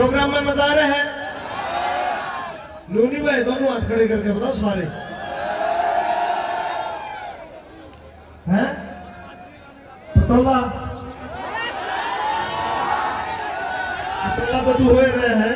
Programme में मजा आ रहा है। नूनी भाई दोनों हाथ खड़े करके बताओ सारे हैं। पटोला पटोला तो तू हो रहे हैं।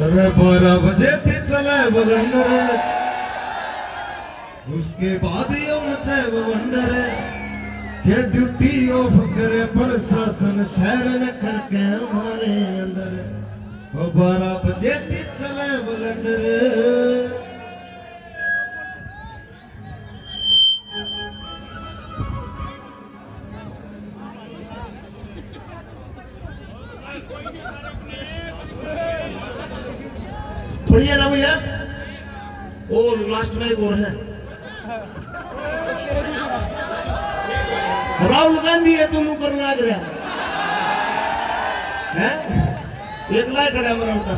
अरे 12 बजे थी चले बलंदर, उसके बाद यो मचे वो वंडर के ड्यूटी ऑफ करे प्रशासन शहर न करके हमारे अंदर। 12 बजे थी चले बलंदर। बढ़िया ना भैया। और लास्ट में एक और है, राहुल गांधी है दोनों पर लाग रहा है। एक लाख खड़ा मेरा उठा।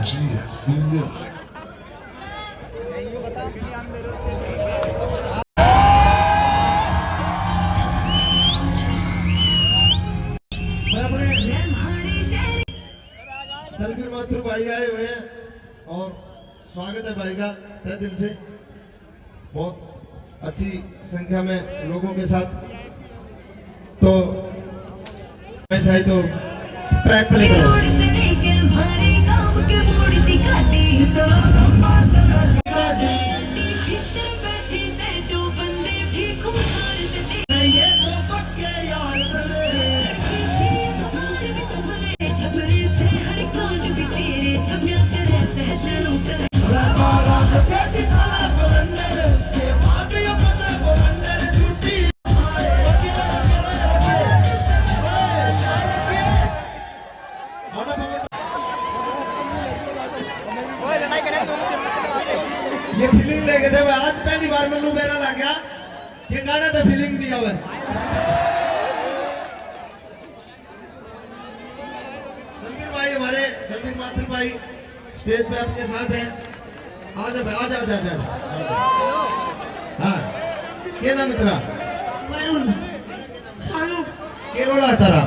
दलवीर माथुर भाई आए हुए हैं और स्वागत है भाई का तहे दिल से। बहुत अच्छी संख्या में लोगों के साथ। तो ऐसा है तो ट्रैक प्ले करो। ये फीलिंग लेके थे आज पहली बार मनु मेरा लग गया ये गाना तो फीलिंग दिया हुआ है। दलवीर भाई हमारे दलवीर माथुर भाई स्टेज पे अपने साथ हैं। आजा भाई आजा आजा आजा। हाँ क्या नाम है तेरा? वरुण सानू केरोला तेरा?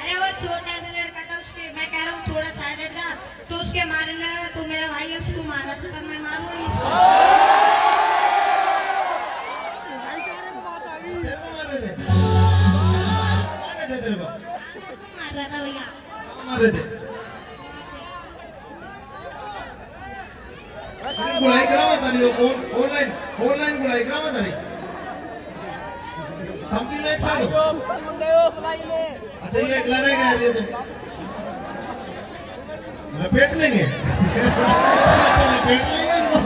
अरे वो छोटा सा लड़का था उसके, मैं कह रहा हूँ थोड़ा साइड था तो उसके मारने लगा तो मेरा भाई है उसको मारा तो मैं मारूंगा इसको। तेरे को मार रहे थे? मार रहे थे तेरे को? मार रहा था भैया। मार रहे थे? गुलाई करा मत रही हो ऑनलाइन गुलाई करा मत रही। हम तीनों एक साथ हो? अच्छा ये अगला रहेगा यार ये तो लपेट लेंगे। लपेट लेंगे इनको।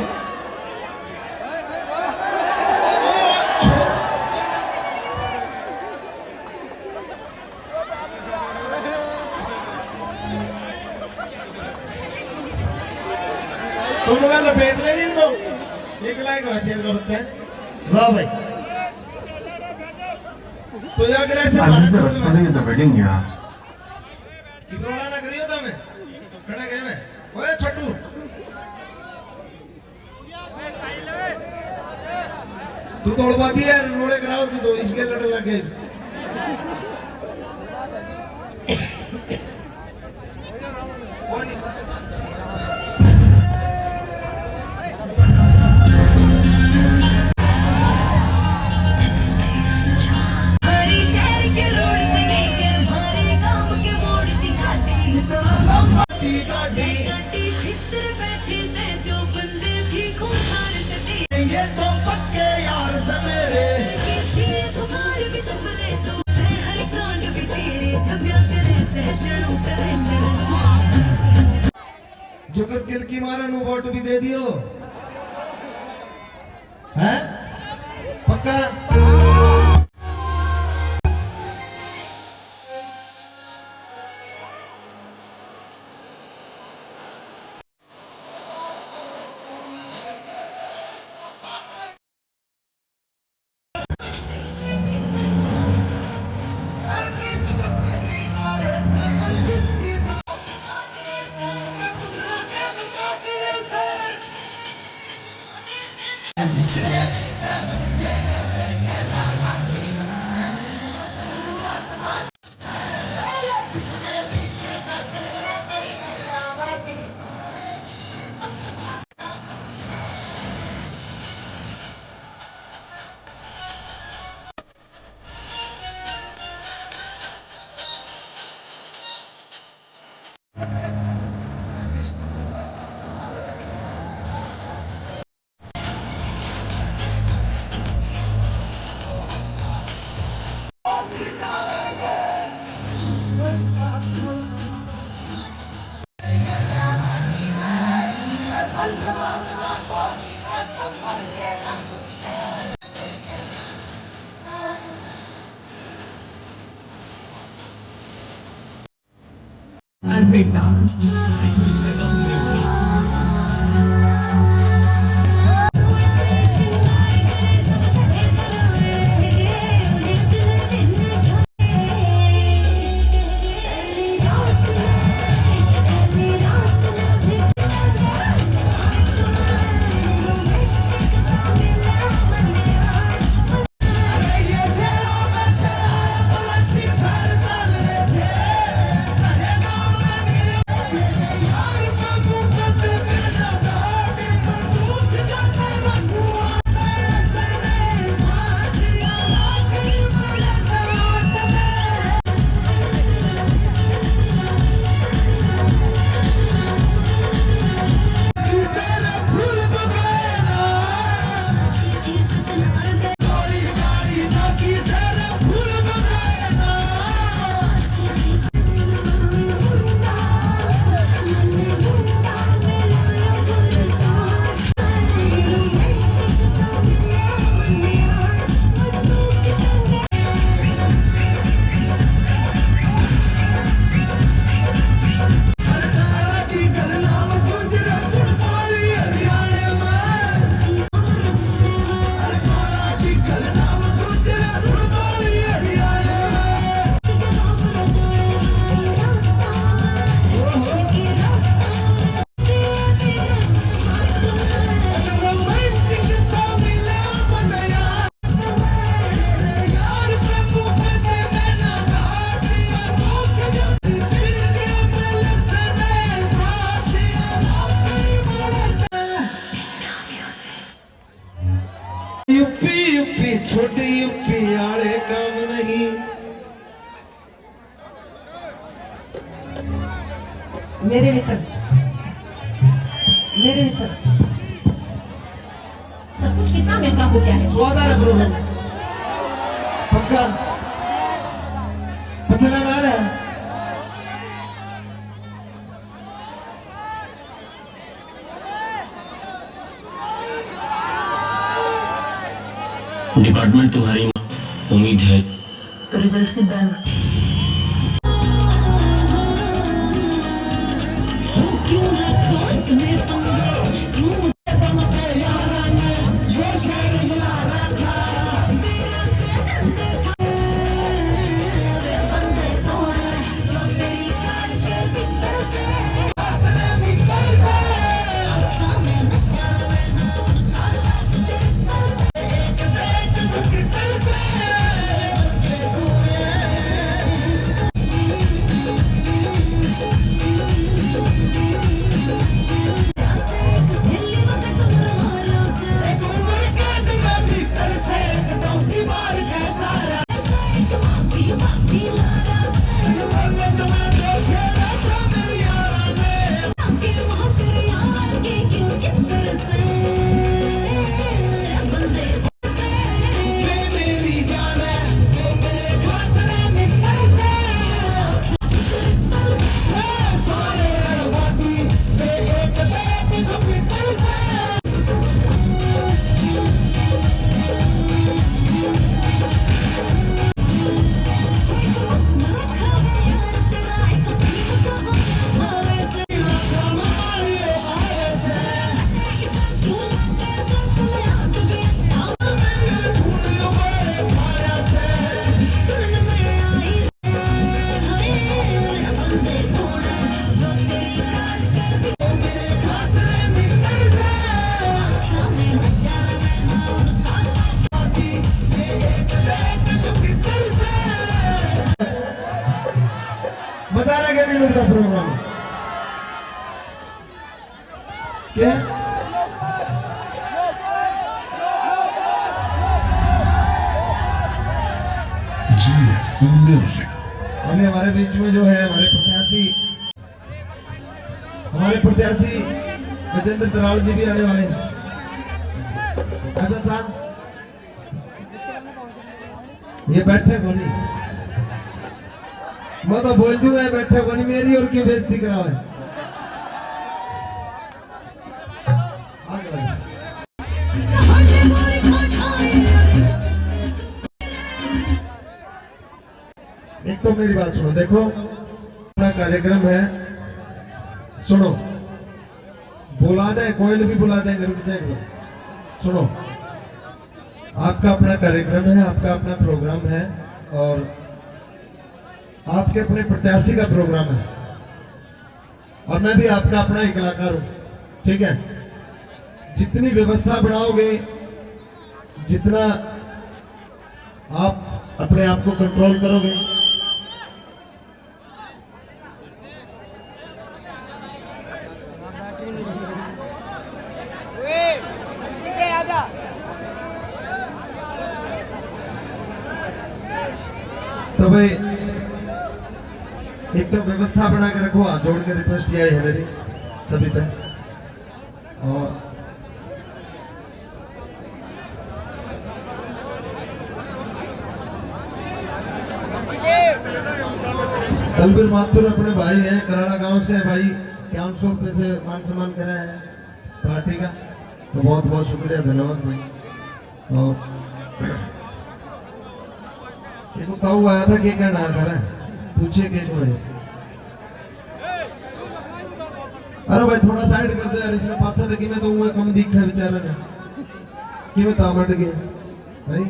दोनों का लपेट लेंगे इनको। एक लाख का शेर का बच्चा है। वाह भाई। तो अगर ऐसे the wedding यार रोड़ा ना करियो तो मैं खड़ा गए मैं। ओए छोटू तू तोड़वा दी यार रोड़े कराओ तू तो इसके लड़े लगे। जोकर किल की मारा नु वोट भी दे दियो हैं पक्का। यूपी यूपी छोटी यूपी आले काम नहीं। मेरे मित्र सब कुछ कितना महंगा हो गया है। स्वादा है प्रोग्राम पक्का पचना ना रहा। डिपार्टमेंट तुम्हारी उम्मीद है तो रिजल्ट सिद्धांत मजा के नहीं मिलता प्रोग्राम क्या हमें हमारे बीच में जो है हमारे प्रत्याशी गजेंद्र तराल जी भी आने वाले हैं। अच्छा ये बैठे बोली मैं तो बोल दूं मैं बैठे बोली मेरी और क्यों बेइज्जती कराओ है। एक तो मेरी बात सुनो, देखो अपना कार्यक्रम है, सुनो, बुला दे, कोई भी बुला दे, रुक जाए, सुनो, आपका अपना कार्यक्रम है, आपका अपना प्रोग्राम है और आपके अपने प्रत्याशी का प्रोग्राम है और मैं भी आपका अपना एक कलाकार हूं, ठीक है। जितनी व्यवस्था बनाओगे, जितना आप अपने आप को कंट्रोल करोगे, तो भाई एक तो व्यवस्था बना के रखो, हाथ जोड़ के रिक्वेस्ट किया है मेरी सभी तक। और तलबीर माथुर अपने भाई हैं, कराड़ा गांव से भाई, 500 रुपए से मान सम्मान करा है पार्टी का, तो बहुत बहुत शुक्रिया, धन्यवाद भाई। और एक ताऊ आया था, क्या कहना कर रहा है, पूछिए क्या को है। अरे भाई थोड़ा साइड कर दो यार, इसने 5 देखी में तो वो कम दिखा बेचारा ने, कि मैं तामट गया भाई।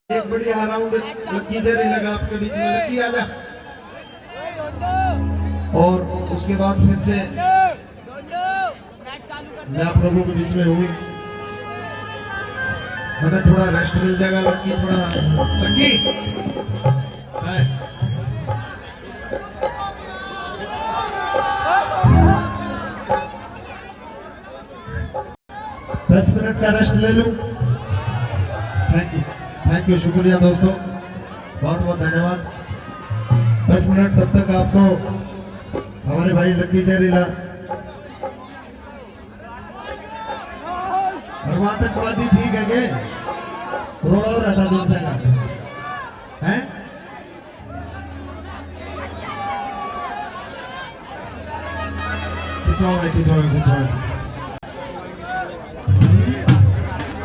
एक बढ़िया राउंड लकी जरी लगा आपके बीच में, लकी आजा। और उसके बाद फिर से मैं आप लोगों के बीच में हुई, मैंने थोड़ा रेस्ट मिल जाएगा, लकी थोड़ा, लकी है 10 मिनट का रेस्ट ले लूं। थैंक यू, शुक्रिया दोस्तों, बहुत बहुत धन्यवाद। 10 मिनट तब तक आपको हमारे भाई लकी जहरीला और वहां तक वादी ठीक है के रोड़ा हो रहा था दूसरे का है। खिंचवाओ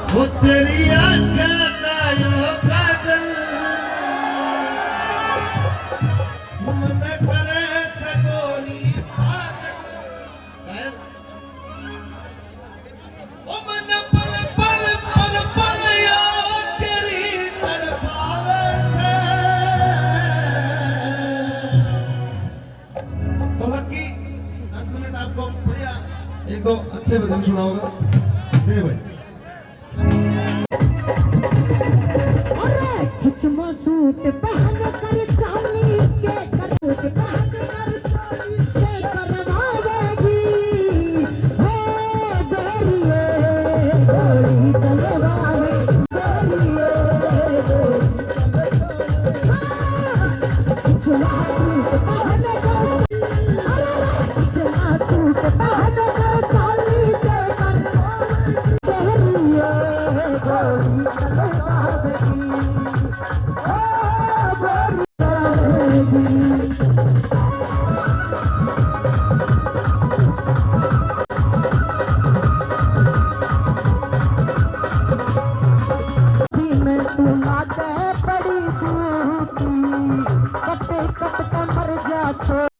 वो तेरी आंखें का यो काजल मन करे सकोनी पागल, ओ मन पल पल पल पल याद तेरी तड़पावे से। तो लकी 10 मिनट आपको बढ़िया एक दो अच्छे भजन सुनाओगा, ले भाई। सूट पहन कर चाली के कर, सूट पहन कर चाली के करवावेगी, हो गोरिये गोरी चलवावे, गोरिये पिछला सूट पहन कर, पिछला सूट पहन कर चाली के करवावेगी, गोरिये गोरी चलवावेगी। पड़ी कट कट मर जा छोड़।